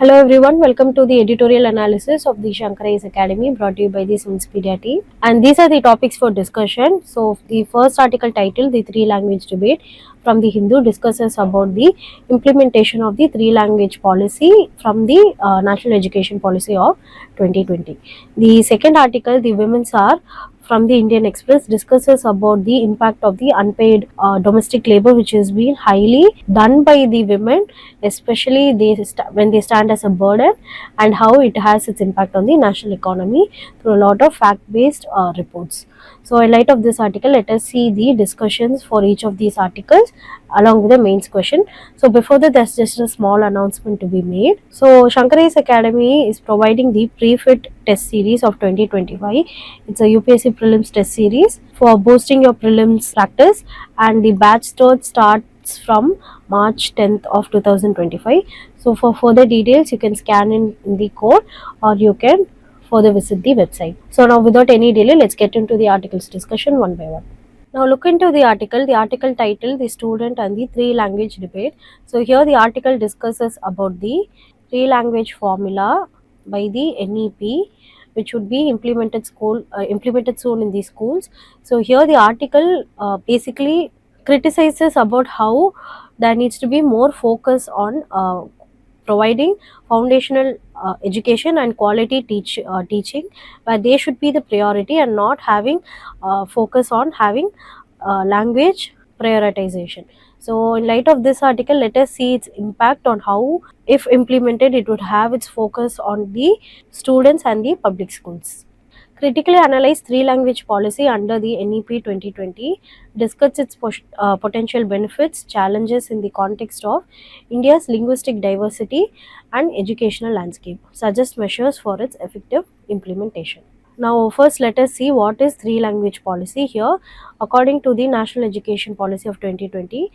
Hello everyone, welcome to the editorial analysis of the Shankar IAS Academy brought to you by the Media team. And these are the topics for discussion. So the first article titled The Three Language Debate from the Hindu discusses about the implementation of the three language policy from the National Education Policy of 2020. The second article, The Women's Hour from the Indian Express, discusses about the impact of the unpaid domestic labor which has been highly done by the women, especially when they stand as a burden, and how it has its impact on the national economy through a lot of fact-based reports. So in light of this article, let us see the discussions for each of these articles along with the mains question. So before that, there's just a small announcement to be made. So Shankar IAS Academy is providing the pre-fit test series of 2025. It's a UPSC prelims test series for boosting your prelims practice, and the batch starts from March 10th of 2025. So for further details, you can scan in the code or you can further visit the website. So now without any delay, let's get into the articles discussion one by one. Now look into the article titled The Student and the Three Language Debate. So here the article discusses about the three language formula by the NEP, which would be implemented soon in the schools. So here the article basically criticizes about how there needs to be more focus on providing foundational education and quality teaching, where they should be the priority and not having focus on having language prioritization. So in light of this article, let us see its impact on how, if implemented, it would have its focus on the students and the public schools. Critically analyze three language policy under the NEP 2020, discuss its potential benefits, challenges in the context of India's linguistic diversity and educational landscape, suggest measures for its effective implementation. Now first let us see what is three language policy here. According to the National Education Policy of 2020,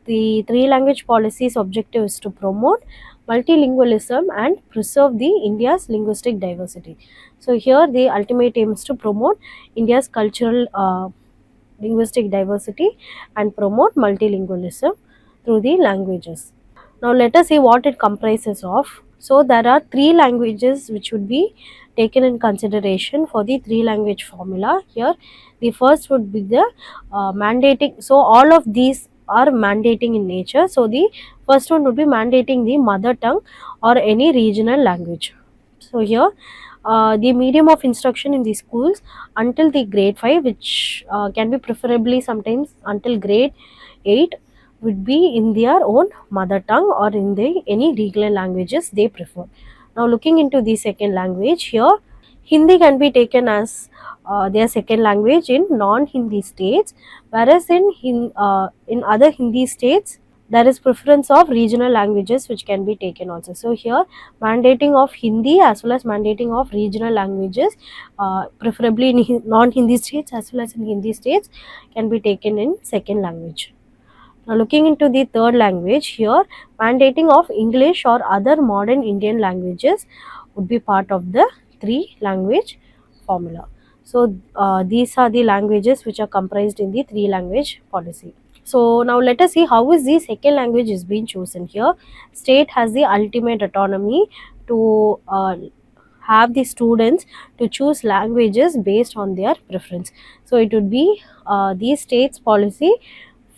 the three language policy's objective is to promote multilingualism and preserve the India's linguistic diversity. So here the ultimate aim is to promote India's cultural linguistic diversity and promote multilingualism through the languages. Now let us see what it comprises of. So there are three languages which would be taken in consideration for the three language formula. Here the first would be the mandating. So all of these are mandating in nature. So the first one would be mandating the mother tongue or any regional language. So here the medium of instruction in the schools until the grade 5, which can be preferably sometimes until grade 8, would be in their own mother tongue or in the any regional languages they prefer. Now looking into the second language, here Hindi can be taken as their second language in non-Hindi states, whereas in other Hindi states there is preference of regional languages which can be taken also. So here mandating of Hindi as well as mandating of regional languages, preferably in non-Hindi states as well as in Hindi states, can be taken in second language. Now looking into the third language, here mandating of English or other modern Indian languages would be part of the three language formula. So these are the languages which are comprised in the three language policy. So now let us see how is the second language is being chosen. Here state has the ultimate autonomy to have the students to choose languages based on their preference. So it would be the state's policy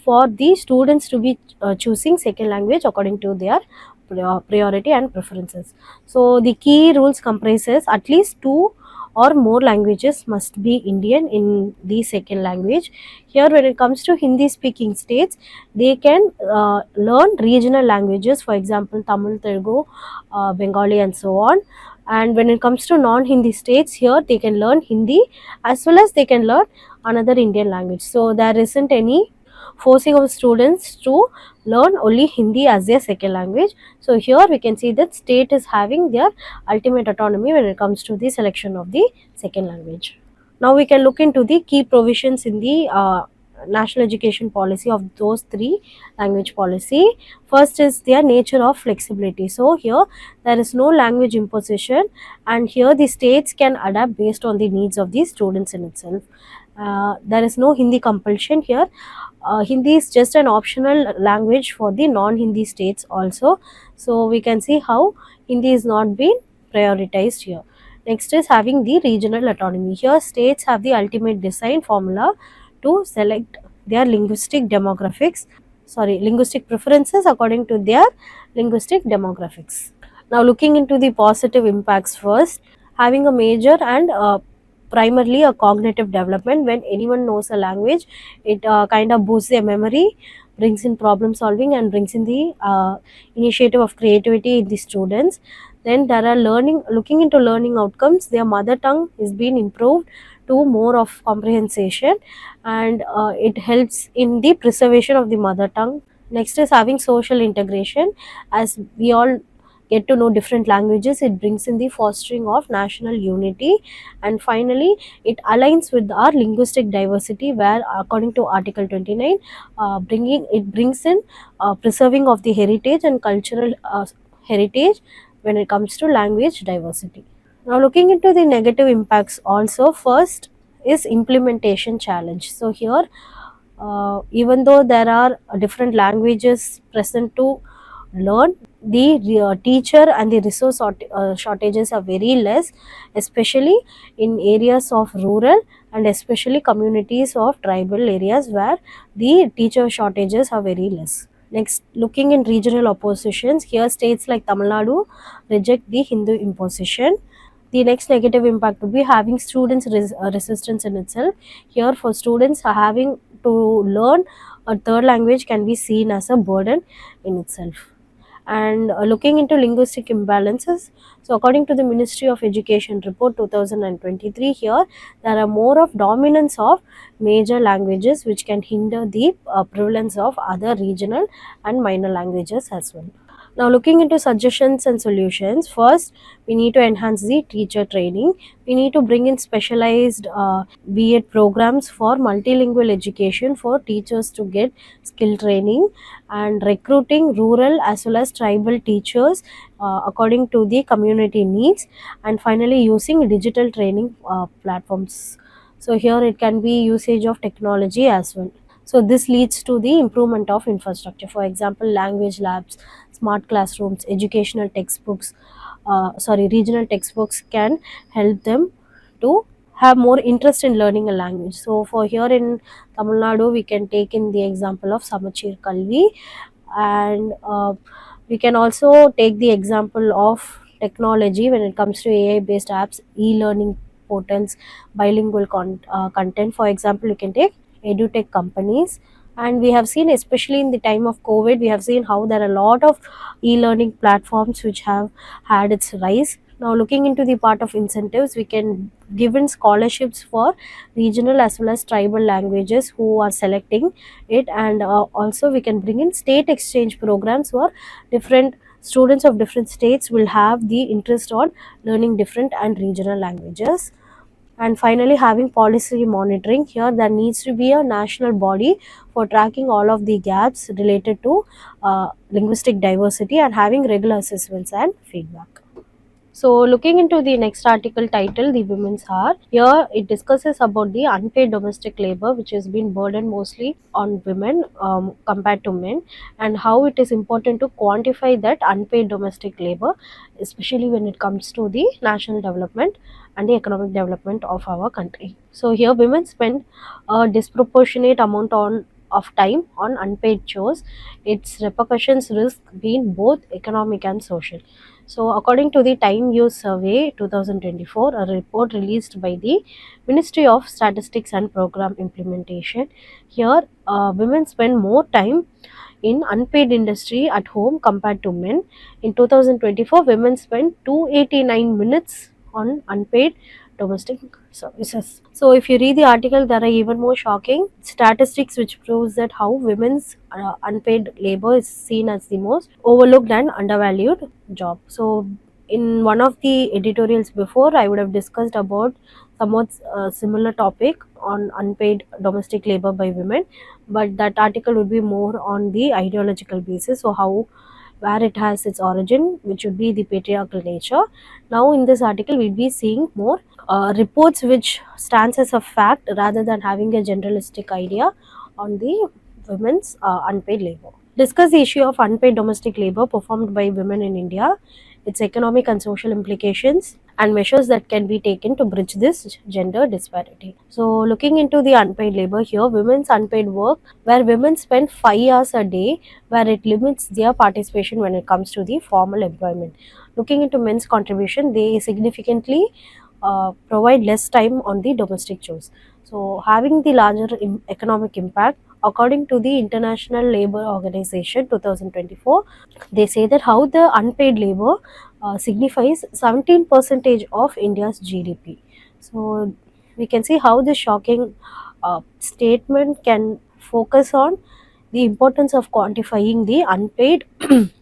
for the students to be choosing second language according to their priority and preferences. So the key rules comprises at least two or more languages must be Indian in the second language. Here when it comes to Hindi speaking states, they can learn regional languages, for example Tamil, Telugu, Bengali and so on. And when it comes to non-Hindi states, here they can learn Hindi as well as they can learn another Indian language. So there isn't any forcing of students to learn only Hindi as their second language. So here we can see that state is having their ultimate autonomy when it comes to the selection of the second language. Now we can look into the key provisions in the national education policy of those three language policy. First is their nature of flexibility. So here there is no language imposition, and here the states can adapt based on the needs of the students in itself. There is no Hindi compulsion here. Hindi is just an optional language for the non-Hindi states also. So we can see how Hindi is not being prioritized here. Next is having the regional autonomy. Here states have the ultimate design formula to select their linguistic preferences according to their linguistic demographics. Now looking into the positive impacts first, having a major and primarily a cognitive development. When anyone knows a language, it kind of boosts their memory, brings in problem solving, and brings in the initiative of creativity in the students. Then there are looking into learning outcomes, their mother tongue is being improved to more of comprehension, and it helps in the preservation of the mother tongue. Next is having social integration. As we all get to know different languages, it brings in the fostering of national unity. And finally, it aligns with our linguistic diversity, where according to article 29, brings in preserving of the heritage and cultural heritage when it comes to language diversity. Now looking into the negative impacts also, first is implementation challenge. So here, even though there are different languages present to learn, the teacher and the resource shortages are very less, especially in areas of rural and especially communities of tribal areas where the teacher shortages are very less. Next, looking in regional oppositions, here states like Tamil Nadu reject the Hindu imposition. The next negative impact would be having students resistance in itself. Here, for students, having to learn a third language can be seen as a burden in itself. And looking into linguistic imbalances, so according to the Ministry of Education report 2023, here there are more of dominance of major languages, which can hinder the prevalence of other regional and minor languages as well. Now looking into suggestions and solutions, first we need to enhance the teacher training. We need to bring in specialized B.Ed programs for multilingual education for teachers to get skill training, and recruiting rural as well as tribal teachers according to the community needs, and finally using digital training platforms. So here it can be usage of technology as well. So this leads to the improvement of infrastructure. For example, language labs, smart classrooms, regional textbooks can help them to have more interest in learning a language. So for here in Tamil Nadu, we can take in the example of Samachir Kalvi, and we can also take the example of technology when it comes to AI based apps, e-learning portals, bilingual content. For example, you can take edutech companies. And we have seen, especially in the time of COVID, we have seen how there are a lot of e-learning platforms which have had its rise. Now looking into the part of incentives, we can give in scholarships for regional as well as tribal languages who are selecting it, and also we can bring in state exchange programs where different students of different states will have the interest on learning different and regional languages. And finally, having policy monitoring. Here there needs to be a national body for tracking all of the gaps related to linguistic diversity, and having regular assessments and feedback. So looking into the next article titled The Women's Hour, here it discusses about the unpaid domestic labor which has been burdened mostly on women compared to men, and how it is important to quantify that unpaid domestic labor, especially when it comes to the national development and the economic development of our country. So here women spend a disproportionate amount of time on unpaid chores. Its repercussions risk being both economic and social. So, according to the Time Use Survey 2024, a report released by the Ministry of Statistics and Program Implementation, here women spend more time in unpaid industry at home compared to men. In 2024, women spent 289 minutes on unpaid domestic services. So if you read the article, there are even more shocking statistics which proves that how women's unpaid labor is seen as the most overlooked and undervalued job. So in one of the editorials before, I would have discussed about somewhat similar topic on unpaid domestic labor by women, but that article would be more on the ideological basis, so how where it has its origin, which would be the patriarchal nature. Now in this article we'll be seeing more reports which stands as a fact rather than having a generalistic idea on the women's unpaid labor. Discuss the issue of unpaid domestic labor performed by women in India, its economic and social implications, and measures that can be taken to bridge this gender disparity. So, looking into the unpaid labor here, women's unpaid work, where women spend 5 hours a day, where it limits their participation when it comes to the formal employment. Looking into men's contribution, they significantly provide less time on the domestic chores. So, having the larger economic impact, according to the International Labour Organization 2024, they say that how the unpaid labor signifies 17% of India's GDP. So, we can see how this shocking statement can focus on the importance of quantifying the unpaid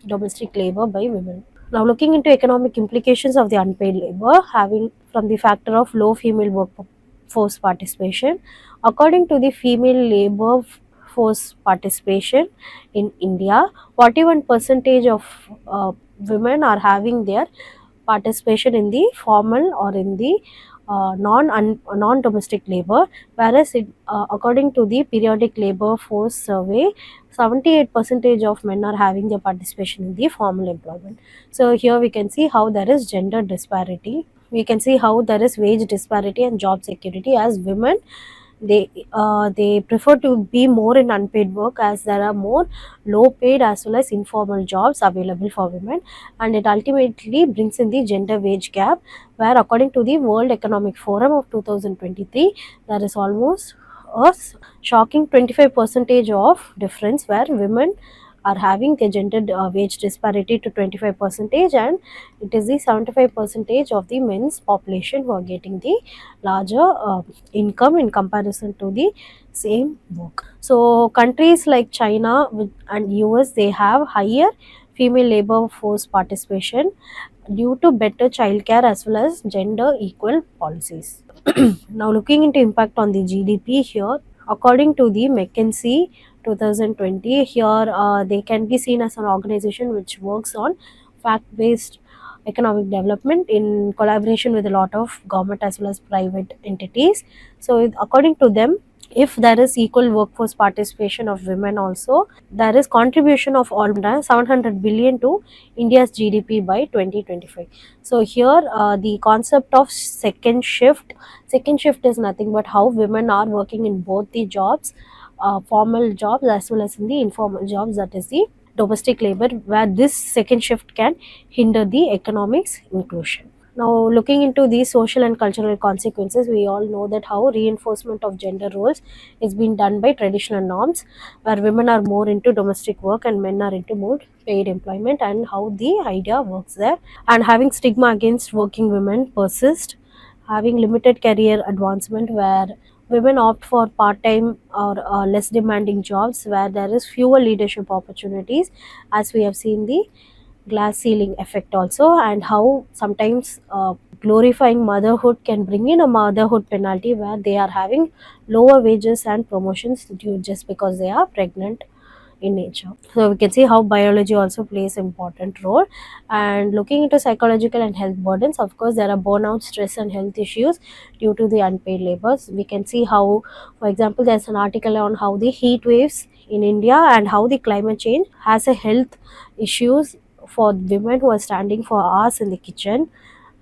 domestic labor by women. Now, looking into economic implications of the unpaid labor, having from the factor of low female workforce participation, according to the female labor force participation in India, 41% of women are having their participation in the formal or in the non domestic labor, whereas according to the periodic labor force survey, 78% of men are having their participation in the formal employment. So here we can see how there is gender disparity. We can see how there is wage disparity and job security, as women they prefer to be more in unpaid work, as there are more low paid as well as informal jobs available for women, and it ultimately brings in the gender wage gap, where according to the World Economic Forum of 2023, there is almost a shocking 25% of difference, where women are having the gender wage disparity to 25%, and it is the 75% of the men's population who are getting the larger income in comparison to the same work. So countries like China and US, they have higher female labor force participation due to better childcare as well as gender equal policies. Now, looking into impact on the GDP here, according to the McKinsey 2020, here they can be seen as an organization which works on fact-based economic development in collaboration with a lot of government as well as private entities. So, according to them, if there is equal workforce participation of women also, there is contribution of almost 700 billion to India's GDP by 2025. So here the concept of second shift is nothing but how women are working in both the jobs, formal jobs as well as in the informal jobs, that is the domestic labor, where this second shift can hinder the economics inclusion. Now, looking into these social and cultural consequences, we all know that how reinforcement of gender roles is being done by traditional norms, where women are more into domestic work and men are into more paid employment, and how the idea works there. And having stigma against working women persist, having limited career advancement, where women opt for part-time or less demanding jobs, where there is fewer leadership opportunities, as we have seen the glass ceiling effect also, and how sometimes glorifying motherhood can bring in a motherhood penalty, where they are having lower wages and promotions due just because they are pregnant in nature. So we can see how biology also plays an important role. And looking into psychological and health burdens, of course there are burnout, stress and health issues due to the unpaid labors. We can see how, for example, there's an article on how the heat waves in India and how the climate change has a health issues for women who are standing for hours in the kitchen.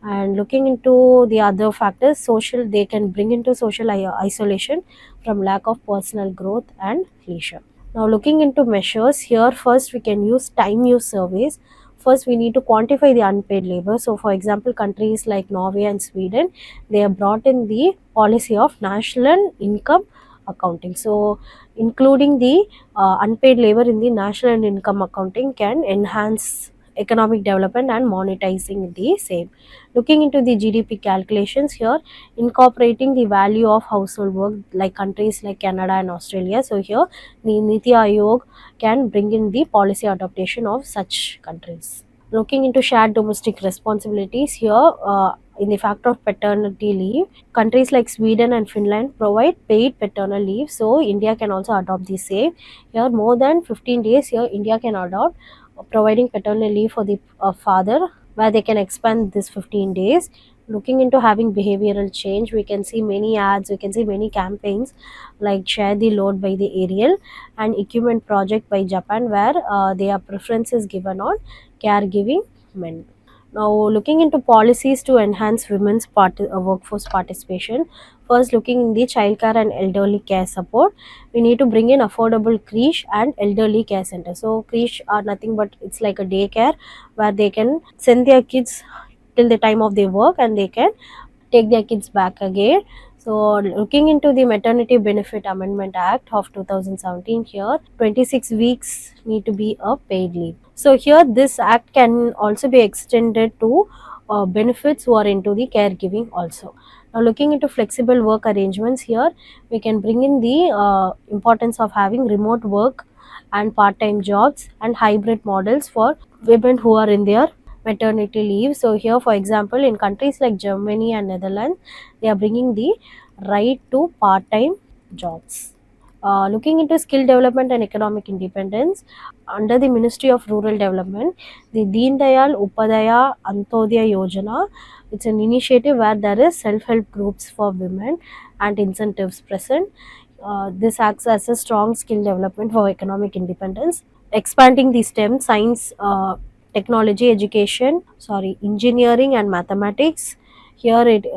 And looking into the other factors, social, they can bring into social isolation from lack of personal growth and leisure. Now, looking into measures here, first we can use time use surveys. First, we need to quantify the unpaid labor. So, for example, countries like Norway and Sweden, they have brought in the policy of national income accounting. So, including the unpaid labor in the national income accounting can enhance economic development and monetizing the same. Looking into the GDP calculations here, incorporating the value of household work like countries like Canada and Australia. So here the Niti Aayog can bring in the policy adaptation of such countries. Looking into shared domestic responsibilities here, in the factor of paternity leave, countries like Sweden and Finland provide paid paternal leave, so India can also adopt the same. Here more than 15 days, here India can adopt, providing paternal leave for the father, where they can expand this 15 days Looking into having behavioral change, we can see many ads, we can see many campaigns like Share the Load by the Ariel and Equipment Project by Japan, where their preference is given on caregiving men. Now, looking into policies to enhance women's workforce participation, first looking in the childcare and elderly care support, we need to bring in affordable creche and elderly care center. So creche are nothing but it's like a daycare where they can send their kids till the time of their work and they can take their kids back again. So, looking into the Maternity Benefit Amendment Act of 2017, here 26 weeks need to be a paid leave. So, here this act can also be extended to benefits who are into the caregiving also. Now, looking into flexible work arrangements, here we can bring in the importance of having remote work and part-time jobs and hybrid models for women who are in their maternity leave. So here, for example, in countries like Germany and Netherlands, they are bringing the right to part-time jobs. Looking into skill development and economic independence, under the Ministry of Rural Development, the Deen Dayal Upadhyaya Antodaya Yojana, it's an initiative where there is self-help groups for women and incentives present. This acts as a strong skill development for economic independence, expanding the STEM, science, technology education, engineering and mathematics. Here it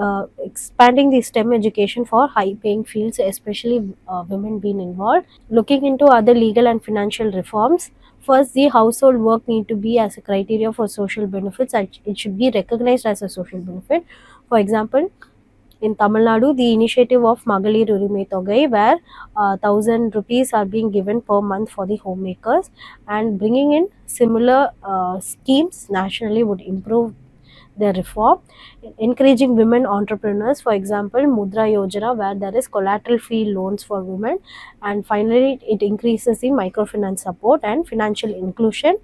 expanding the STEM education for high paying fields, especially women being involved. Looking into other legal and financial reforms, first the household work need to be as a criteria for social benefits, and it should be recognized as a social benefit. For example, in Tamil Nadu, the initiative of Magalir Urimai Togai, where 1,000 rupees are being given per month for the homemakers, and bringing in similar schemes nationally would improve the reform. Encouraging women entrepreneurs, for example, Mudra Yojana, where there is collateral free loans for women, and finally, it increases the microfinance support and financial inclusion.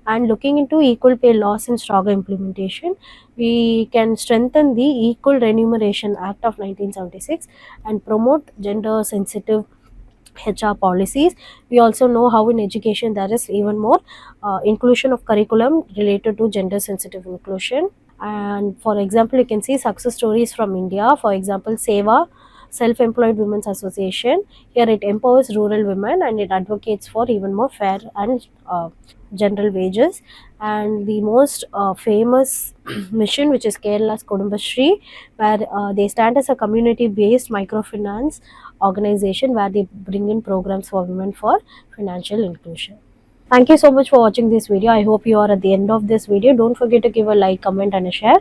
And looking into equal pay laws and stronger implementation, we can strengthen the Equal Remuneration Act of 1976 and promote gender sensitive HR policies. We also know how in education there is even more inclusion of curriculum related to gender sensitive inclusion. And for example, you can see success stories from India. For example, SEWA, Self-Employed Women's Association. Here it empowers rural women and it advocates for even more fair and general wages. And the most famous mission, which is Kerala's Kudumbashree, where they stand as a community-based microfinance organization where they bring in programs for women for financial inclusion. Thank you so much for watching this video. I hope you are at the end of this video. Don't forget to give a like, comment and a share.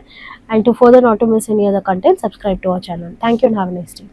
And to further not to miss any other content, subscribe to our channel. Thank you and have a nice day.